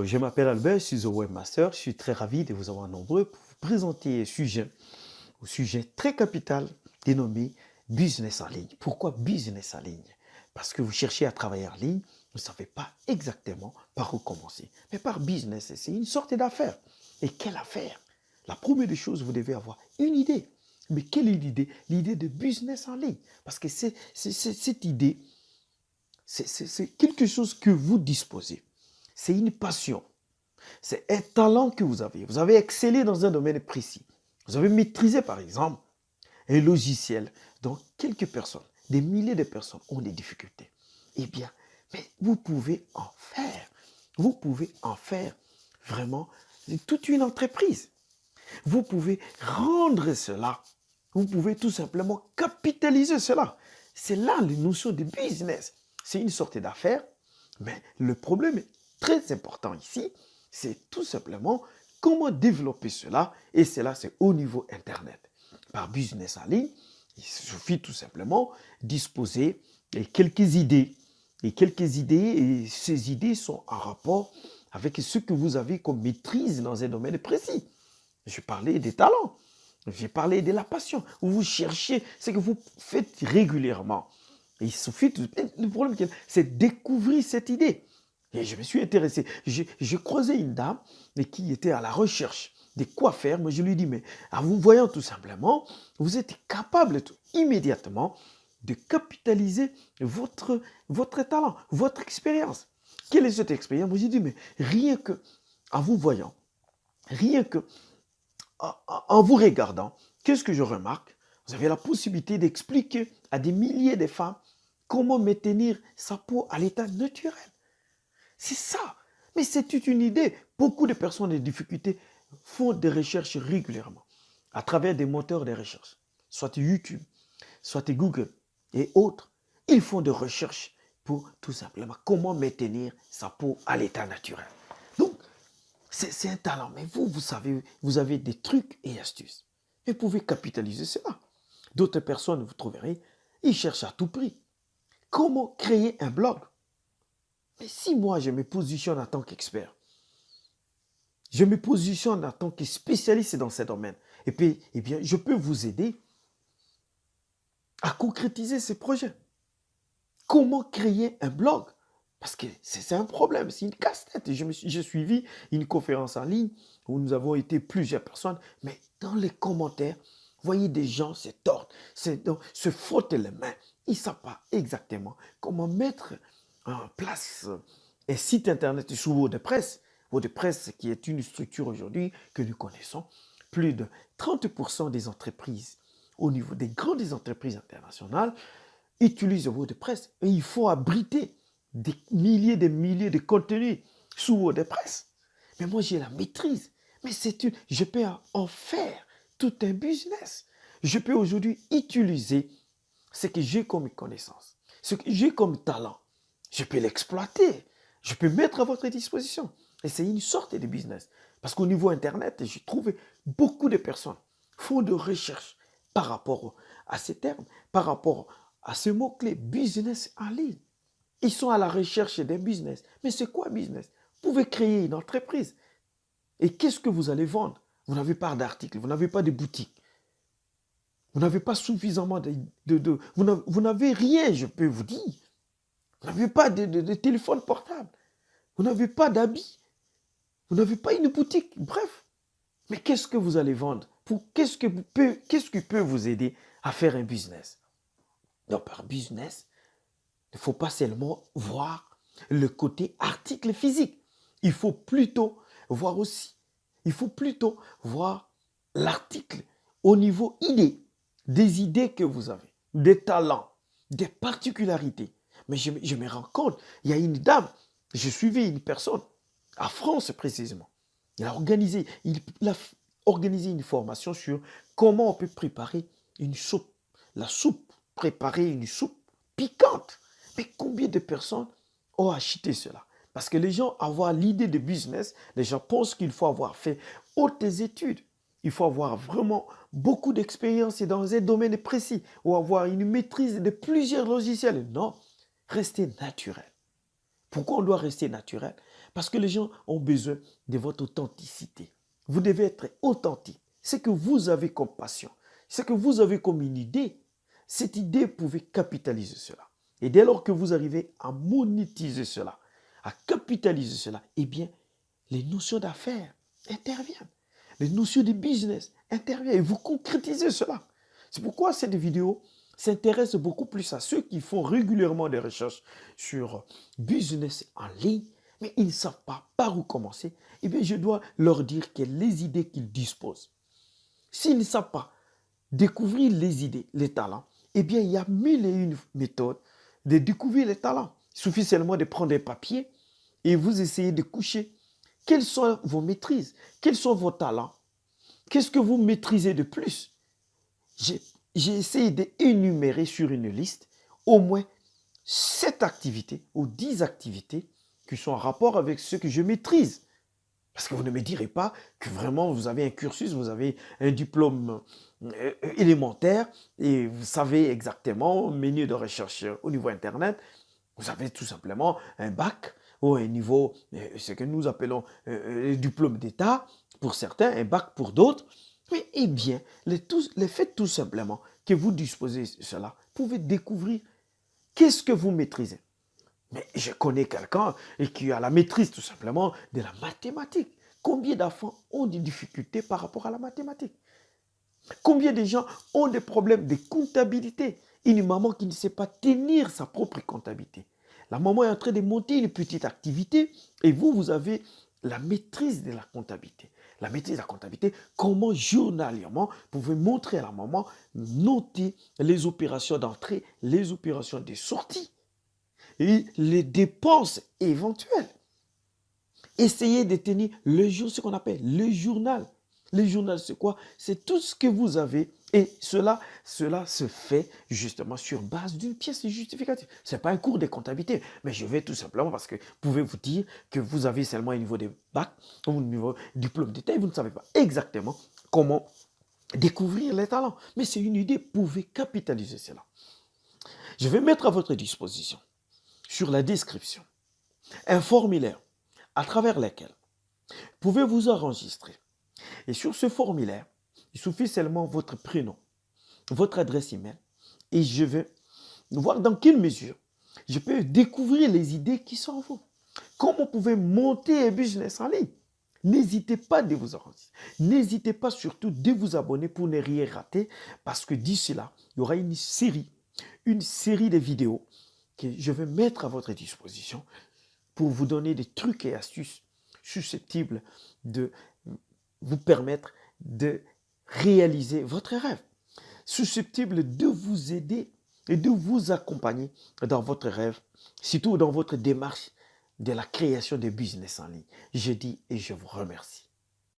Bonjour, je m'appelle Albert, je suis un webmaster. Je suis très ravi de vous avoir nombreux pour vous présenter un sujet très capital dénommé business en ligne. Pourquoi business en ligne? Parce que vous cherchez à travailler en ligne, vous ne savez pas exactement par où commencer. Mais par business, c'est une sorte d'affaire. Et quelle affaire? La première des choses, vous devez avoir une idée. Mais quelle est l'idée? L'idée de business en ligne. Parce que cette idée, c'est quelque chose que vous disposez. C'est une passion. C'est un talent que vous avez. Vous avez excellé dans un domaine précis. Vous avez maîtrisé, par exemple, un logiciel dont quelques personnes, des milliers de personnes ont des difficultés. Eh bien, mais vous pouvez en faire. Vous pouvez en faire vraiment toute une entreprise. Vous pouvez rendre cela. Vous pouvez tout simplement capitaliser cela. C'est là la notion de business. C'est une sorte d'affaire, mais le problème est très important ici, c'est tout simplement comment développer cela, et cela c'est au niveau Internet. Par business en ligne, il suffit tout simplement disposer de quelques idées. Et ces idées sont en rapport avec ce que vous avez comme maîtrise dans un domaine précis. Je parlais des talents. J'ai parlé de la passion. Vous cherchez ce que vous faites régulièrement. Et il suffit, le problème, c'est découvrir cette idée. Et je me suis intéressé. J'ai croisé une dame qui était à la recherche de quoi faire. Moi, je lui dis, mais en vous voyant tout simplement, vous êtes capable immédiatement de capitaliser votre talent, votre expérience. Quelle est cette expérience? Moi, j'ai dit, mais rien que en vous voyant, rien que en vous regardant, qu'est-ce que je remarque? Vous avez la possibilité d'expliquer à des milliers de femmes comment maintenir sa peau à l'état naturel. C'est ça. Mais c'est toute une idée. Beaucoup de personnes en difficulté font des recherches régulièrement à travers des moteurs de recherche, soit YouTube, soit Google et autres. Ils font des recherches pour tout simplement comment maintenir sa peau à l'état naturel. Donc, c'est un talent. Mais vous savez, vous avez des trucs et astuces. Et vous pouvez capitaliser cela. D'autres personnes, vous trouverez, ils cherchent à tout prix. Comment créer un blog? Mais si moi, je me positionne en tant qu'expert, je me positionne en tant que spécialiste dans ce domaine, et puis, eh bien, je peux vous aider à concrétiser ces projets. Comment créer un blog? Parce que c'est un problème, c'est une casse-tête. J'ai suivi une conférence en ligne où nous avons été plusieurs personnes, mais dans les commentaires, vous voyez des gens se tordent, se frottent les mains. Ils ne savent pas exactement comment mettre en place un site internet sous WordPress. WordPress qui est une structure aujourd'hui que nous connaissons. Plus de 30% des entreprises, au niveau des grandes entreprises internationales, utilisent WordPress. Et il faut abriter des milliers de contenus sous WordPress. Mais moi, j'ai la maîtrise. Mais je peux en faire tout un business. Je peux aujourd'hui utiliser ce que j'ai comme connaissance, ce que j'ai comme talent. Je peux l'exploiter. Je peux mettre à votre disposition. Et c'est une sorte de business. Parce qu'au niveau Internet, j'ai trouvé beaucoup de personnes font de recherches par rapport à ces termes, par rapport à ce mot-clé, business en ligne. Ils sont à la recherche d'un business. Mais c'est quoi business? Vous pouvez créer une entreprise. Et qu'est-ce que vous allez vendre? Vous n'avez pas d'articles, vous n'avez pas de boutique. Vous n'avez pas suffisamment vous n'avez rien, je peux vous dire. Vous n'avez pas de téléphone portable. Vous n'avez pas d'habits. Vous n'avez pas une boutique. Bref. Mais qu'est-ce que vous allez vendre? Qu'est-ce qui peut vous aider à faire un business? Donc, par business, il ne faut pas seulement voir le côté article physique. Il faut plutôt voir aussi, il faut plutôt voir l'article au niveau idée, des idées que vous avez, des talents, des particularités. Mais je me rends compte, il y a une dame, je suivais une personne, à France précisément. Il a organisé une formation sur comment on peut préparer une soupe. La soupe, préparer une soupe piquante. Mais combien de personnes ont acheté cela? Parce que les gens avoir l'idée de business, les gens pensent qu'il faut avoir fait hautes études. Il faut avoir vraiment beaucoup d'expérience dans un domaine précis ou avoir une maîtrise de plusieurs logiciels. Non, rester naturel. Pourquoi on doit rester naturel? Parce que les gens ont besoin de votre authenticité. Vous devez être authentique. Ce que vous avez comme passion, ce que vous avez comme une idée, cette idée, vous pouvez capitaliser cela. Et dès lors que vous arrivez à monétiser cela, à capitaliser cela, eh bien, les notions d'affaires interviennent. Les notions de business interviennent et vous concrétisez cela. C'est pourquoi cette vidéo s'intéresse beaucoup plus à ceux qui font régulièrement des recherches sur business en ligne, mais ils ne savent pas par où commencer. Eh bien, je dois leur dire que les idées qu'ils disposent, s'ils ne savent pas découvrir les idées, les talents, eh bien, il y a mille et une méthodes de découvrir les talents. Il suffit seulement de prendre un papier et vous essayez de coucher. Quelles sont vos maîtrises? Quels sont vos talents? Qu'est-ce que vous maîtrisez de plus? J'ai essayé d'énumérer sur une liste au moins 7 activités ou 10 activités qui sont en rapport avec ce que je maîtrise. Parce que vous ne me direz pas que vraiment vous avez un cursus, vous avez un diplôme élémentaire et vous savez exactement, menu de recherche au niveau Internet, vous avez tout simplement un bac ou un niveau, ce que nous appelons diplôme d'État pour certains, un bac pour d'autres. Mais eh bien, les faits tout simplement que vous disposez de cela, vous pouvez découvrir qu'est-ce que vous maîtrisez. Mais je connais quelqu'un qui a la maîtrise tout simplement de la mathématique. Combien d'enfants ont des difficultés par rapport à la mathématique? Combien de gens ont des problèmes de comptabilité? Une maman qui ne sait pas tenir sa propre comptabilité. La maman est en train de monter une petite activité et vous avez la maîtrise de la comptabilité. La maîtrise de la comptabilité, comment journalièrement vous pouvez montrer à la maman, noter les opérations d'entrée, les opérations de sortie et les dépenses éventuelles. Essayez de tenir ce qu'on appelle le journal. Le journal, c'est quoi? C'est tout ce que vous avez et cela se fait justement sur base d'une pièce justificative. Ce n'est pas un cours de comptabilité, mais je vais tout simplement parce que vous pouvez vous dire que vous avez seulement un niveau de bac ou un niveau de diplôme d'État et vous ne savez pas exactement comment découvrir les talents. Mais c'est une idée, vous pouvez capitaliser cela. Je vais mettre à votre disposition sur la description un formulaire à travers lequel vous pouvez vous enregistrer. Et sur ce formulaire, il suffit seulement votre prénom, votre adresse email et je vais voir dans quelle mesure je peux découvrir les idées qui sont en vous. Comment vous pouvez monter un business en ligne. N'hésitez pas de vous enregistrer. N'hésitez pas surtout de vous abonner pour ne rien rater parce que d'ici là, il y aura une série de vidéos que je vais mettre à votre disposition pour vous donner des trucs et astuces susceptibles de vous permettre de réaliser votre rêve, susceptibles de vous aider et de vous accompagner dans votre rêve, surtout dans votre démarche de la création de business en ligne. Je dis et je vous remercie.